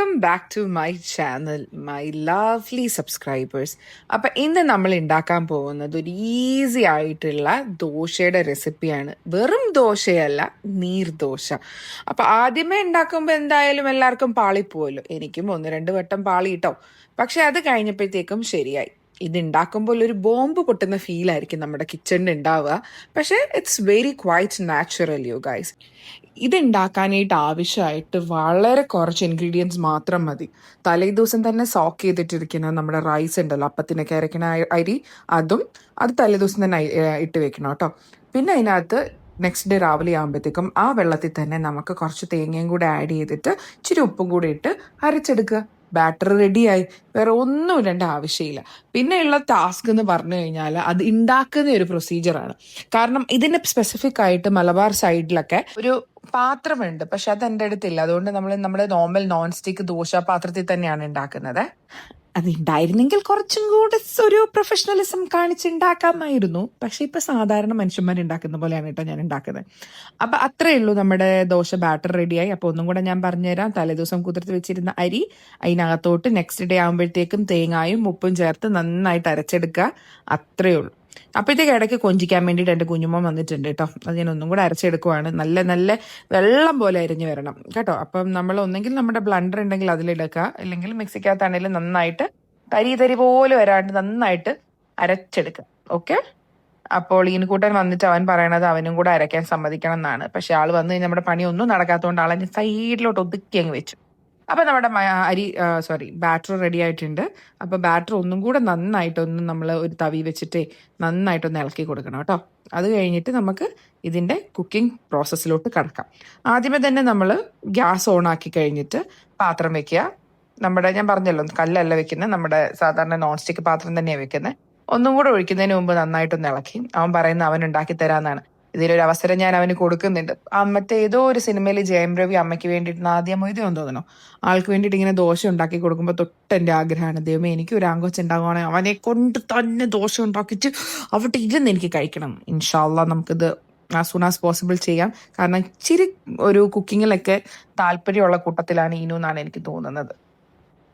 Welcome back to my channel my lovely subscribers. അപ്പം ഇന്ന് നമ്മൾ ഉണ്ടാക്കാൻ പോകുന്നത് ഒരു ഈസി ആയിട്ടുള്ള ദോശയുടെ റെസിപ്പിയാണ്. വെറും ദോശയല്ല, നീർദോശ. അപ്പം ആദ്യമേ ഉണ്ടാക്കുമ്പോൾ എന്തായാലും എല്ലാവർക്കും പാളിപ്പോവല്ലോ. എനിക്കും 1-2 വട്ടം പാളി കേട്ടോ. പക്ഷെ അത് കഴിഞ്ഞപ്പോഴത്തേക്കും ശരിയായി. ഇത് ഉണ്ടാക്കുമ്പോൾ ഒരു ബോംബ് പൊട്ടുന്ന ഫീൽ ആയിരിക്കും നമ്മുടെ കിച്ചണിൽ ഉണ്ടാവുക. പക്ഷേ it's very quite natural you guys. ഇത് ഉണ്ടാക്കാനായിട്ട് ആവശ്യമായിട്ട് വളരെ കുറച്ച് ഇൻഗ്രീഡിയൻസ് മാത്രം മതി. തലേദിവസം തന്നെ സോക്ക് ചെയ്തിട്ടിരിക്കുന്ന നമ്മുടെ റൈസ് ഉണ്ടല്ലോ, അപ്പത്തിനൊക്കെ അരയ്ക്കണ അരി, അത് തലേദിവസം തന്നെ ഇട്ട് വെക്കണം കേട്ടോ. പിന്നെ അതിനകത്ത് നെക്സ്റ്റ് ഡേ രാവിലെ ആകുമ്പോഴത്തേക്കും ആ വെള്ളത്തിൽ തന്നെ നമുക്ക് കുറച്ച് തേങ്ങയും കൂടെ ആഡ് ചെയ്തിട്ട് ഇച്ചിരി ഉപ്പും കൂടെ ഇട്ട് അരച്ചെടുക്കുക. ബാറ്റർ റെഡിയായി. വേറെ ഒന്നും ഇടേണ്ട ആവശ്യമില്ല. പിന്നെയുള്ള ടാസ്ക് എന്ന് പറഞ്ഞു കഴിഞ്ഞാൽ അത് ഉണ്ടാക്കുന്ന ഒരു പ്രൊസീജിയറാണ്. കാരണം ഇതിന് സ്പെസിഫിക് ആയിട്ട് മലബാർ സൈഡിലൊക്കെ ഒരു പാത്രമുണ്ട്, പക്ഷെ അത് എൻ്റെ അടുത്തില്ല. അതുകൊണ്ട് നമ്മൾ നമ്മുടെ നോർമൽ നോൺ സ്റ്റിക്ക് ദോശ പാത്രത്തിൽ തന്നെയാണ് ഉണ്ടാക്കുന്നത്. അത് ഉണ്ടായിരുന്നെങ്കിൽ കുറച്ചും കൂടെ ഒരു പ്രൊഫഷണലിസം കാണിച്ചുണ്ടാക്കാമായിരുന്നു. പക്ഷെ ഇപ്പൊ സാധാരണ മനുഷ്യന്മാർ ഉണ്ടാക്കുന്ന പോലെയാണ് കേട്ടോ ഞാൻ ഉണ്ടാക്കുന്നത്. അപ്പൊ അത്രയേ ഉള്ളൂ. നമ്മുടെ ദോശ ബാറ്റർ റെഡിയായി. അപ്പൊ ഒന്നും കൂടെ ഞാൻ പറഞ്ഞുതരാം. തലേദിവസം കുതിർത്ത് വെച്ചിരുന്ന അരി അതിനകത്തോട്ട് നെക്സ്റ്റ് ഡേ ആകുമ്പോഴത്തേക്കും തേങ്ങായും ഉപ്പും ചേർത്ത് നന്നായിട്ട് അരച്ചെടുക്കുക. അത്രയേ ഉള്ളൂ. അപ്പോഴത്തേക്ക് ഇടയ്ക്ക് കൊഞ്ചിക്കാൻ വേണ്ടിയിട്ട് എൻ്റെ കുഞ്ഞുമ്മ വന്നിട്ടുണ്ട് കേട്ടോ. അത് ഞാൻ ഒന്നും കൂടെ അരച്ചെടുക്കുവാണ്. നല്ല നല്ല വെള്ളം പോലെ അരിഞ്ഞു വരണം കേട്ടോ. അപ്പം നമ്മൾ ഒന്നെങ്കിൽ നമ്മുടെ ബ്ലണ്ടർ ഉണ്ടെങ്കിൽ അതിലെടുക്കുക, അല്ലെങ്കിൽ മിക്സിക്കകത്താണെങ്കിലും നന്നായിട്ട് തരി പോലെ വരാണ്ട് നന്നായിട്ട് അരച്ചെടുക്കുക. ഓക്കെ. അപ്പോൾ ഈനുകൂട്ടൻ വന്നിട്ട് അവൻ പറയണത് അവനും കൂടെ അരയ്ക്കാൻ സമ്മതിക്കണം എന്നാണ്. പക്ഷെ ആൾ വന്നു കഴിഞ്ഞാൽ നമ്മുടെ പണി ഒന്നും നടക്കാത്തതുകൊണ്ട് ആളെ സൈഡിലോട്ട് ഒതുക്കി അങ്ങ് വെച്ചു. അപ്പം നമ്മുടെ ബാറ്റർ റെഡി ആയിട്ടുണ്ട്. അപ്പോൾ ബാറ്റർ ഒന്നും കൂടെ നന്നായിട്ടൊന്ന് നമ്മൾ ഒരു തവി വെച്ചിട്ട് നന്നായിട്ടൊന്ന് ഇളക്കി കൊടുക്കണം കേട്ടോ. അത് കഴിഞ്ഞിട്ട് നമുക്ക് ഇതിൻ്റെ കുക്കിംഗ് പ്രോസസ്സിലോട്ട് കടക്കാം. ആദ്യമേ തന്നെ നമ്മൾ ഗ്യാസ് ഓൺ ആക്കി കഴിഞ്ഞിട്ട് പാത്രം വെക്കുക. ഞാൻ പറഞ്ഞല്ലോ, കല്ലല്ല വെക്കുന്നത്, നമ്മുടെ സാധാരണ നോൺ സ്റ്റിക്ക് പാത്രം തന്നെയാണ് വെക്കുന്നത്. ഒന്നും കൂടെ ഒഴിക്കുന്നതിന് മുമ്പ് നന്നായിട്ടൊന്ന് ഇളക്കി. അവൻ പറയുന്ന അവൻ ഉണ്ടാക്കി തരാമെന്നാണ്. ഇതിലൊരു അവസരം ഞാൻ അവന് കൊടുക്കുന്നുണ്ട്. മറ്റേ ഏതോ ഒരു സിനിമയിൽ ജയം രവി അമ്മയ്ക്ക് വേണ്ടിയിട്ട് ആദ്യം മൊയ്തോന്ന് തോന്നണോ, ആൾക്ക് വേണ്ടിയിട്ട് ഇങ്ങനെ ദോശ ഉണ്ടാക്കി കൊടുക്കുമ്പോൾ തൊട്ടെൻ്റെ ആഗ്രഹമാണ്, ദൈവമേ എനിക്ക് ഒരു ആങ്കൊച്ചുണ്ടാകുവാണെങ്കിൽ അവനെ കൊണ്ട് തന്നെ ദോശ ഉണ്ടാക്കിയിട്ട് അവിടെ ഇരുന്ന് എനിക്ക് കഴിക്കണം. ഇൻഷാ അള്ളാ നമുക്കിത് ആസ് സൂൺ ആസ് പോസിബിൾ ചെയ്യാം. കാരണം ഇച്ചിരി ഒരു കുക്കിങ്ങിലൊക്കെ താല്പര്യമുള്ള കൂട്ടത്തിലാണ് ഈനു എന്നാണ് എനിക്ക് തോന്നുന്നത്.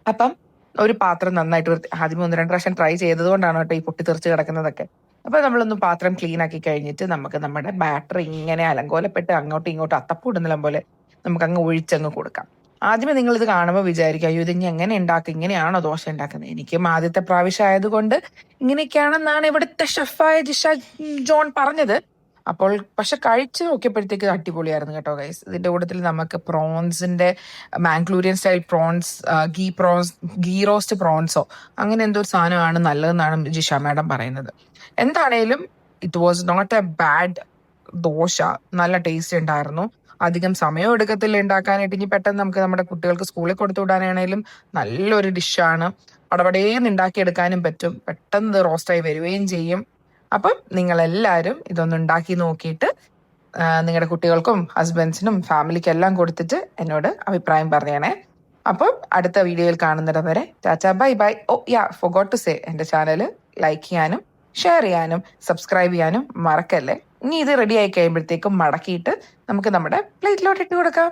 അപ്പം ഒരു പാത്രം നന്നായിട്ട് ആദ്യം 1-2 പ്രാവശ്യം ട്രൈ ചെയ്തതുകൊണ്ടാണ് കേട്ടോ ഈ പൊട്ടിത്തെറിച്ച് കിടക്കുന്നതൊക്കെ. അപ്പൊ നമ്മളൊന്ന് പാത്രം ക്ലീൻ ആക്കി കഴിഞ്ഞിട്ട് നമുക്ക് നമ്മുടെ ബാറ്റർ ഇങ്ങനെ അലങ്കോലപ്പെട്ട് അങ്ങോട്ടും ഇങ്ങോട്ടും അത്തപ്പൂടുന്നിടം പോലെ നമുക്ക് അങ്ങ് ഒഴിച്ചങ്ങ് കൊടുക്കാം. ആദ്യമേ നിങ്ങൾ ഇത് കാണുമ്പോൾ വിചാരിക്കും, അയ്യോ ഇത് ഇനി എങ്ങനെ ഉണ്ടാക്കും, ഇങ്ങനെയാണോ ദോശ ഉണ്ടാക്കുന്നത്? എനിക്കും ആദ്യത്തെ പ്രാവശ്യം ആയതുകൊണ്ട് ഇങ്ങനെയൊക്കെയാണെന്നാണ് ഇവിടുത്തെ ഷെഫായ ജിഷ ജോൺ പറഞ്ഞത്. അപ്പോൾ പക്ഷെ കഴിച്ച് നോക്കിയപ്പോഴത്തേക്ക് അടിപൊളിയായിരുന്നു കേട്ടോ ഗൈസ്. ഇതിന്റെ കൂട്ടത്തിൽ നമുക്ക് പ്രോൺസിന്റെ Mangalorean style prawns, ghee roast പ്രോൺസോ അങ്ങനെ എന്തോ ഒരു സാധനമാണ് നല്ലതെന്നാണ് ജിഷ മാഡം പറയുന്നത്. എന്താണേലും it was not a bad dosa. നല്ല ടേസ്റ്റ് ഉണ്ടായിരുന്നു. അധികം സമയം എടുക്കത്തില്ല ഉണ്ടാക്കാനായിട്ട്. ഇനി പെട്ടെന്ന് നമുക്ക് നമ്മുടെ കുട്ടികൾക്ക് സ്കൂളിൽ കൊടുത്തു വിടാനാണേലും നല്ലൊരു ഡിഷാണ്. പടപടേന്ന് ഉണ്ടാക്കിയെടുക്കാനും പറ്റും. പെട്ടെന്ന് റോസ്റ്റായി വരികയും ചെയ്യും. അപ്പം നിങ്ങളെല്ലാവരും ഇതൊന്ന് ഉണ്ടാക്കി നോക്കിയിട്ട് നിങ്ങളുടെ കുട്ടികൾക്കും ഹസ്ബൻഡ്സിനും ഫാമിലിക്കും എല്ലാം കൊടുത്തിട്ട് എന്നോട് അഭിപ്രായം പറയണേ. അപ്പം അടുത്ത വീഡിയോയിൽ കാണുന്നിടം വരെ tata bye bye. Forgot to say, എൻ്റെ ചാനൽ ലൈക്ക് ചെയ്യാനും ഷെയർ ചെയ്യാനും സബ്സ്ക്രൈബ് ചെയ്യാനും മറക്കല്ലേ. ഇനി ഇത് റെഡി ആയി കഴിയുമ്പോഴത്തേക്കും മടക്കിയിട്ട് നമുക്ക് നമ്മുടെ പ്ലേറ്റിലോട്ട് ഇട്ട് കൊടുക്കാം.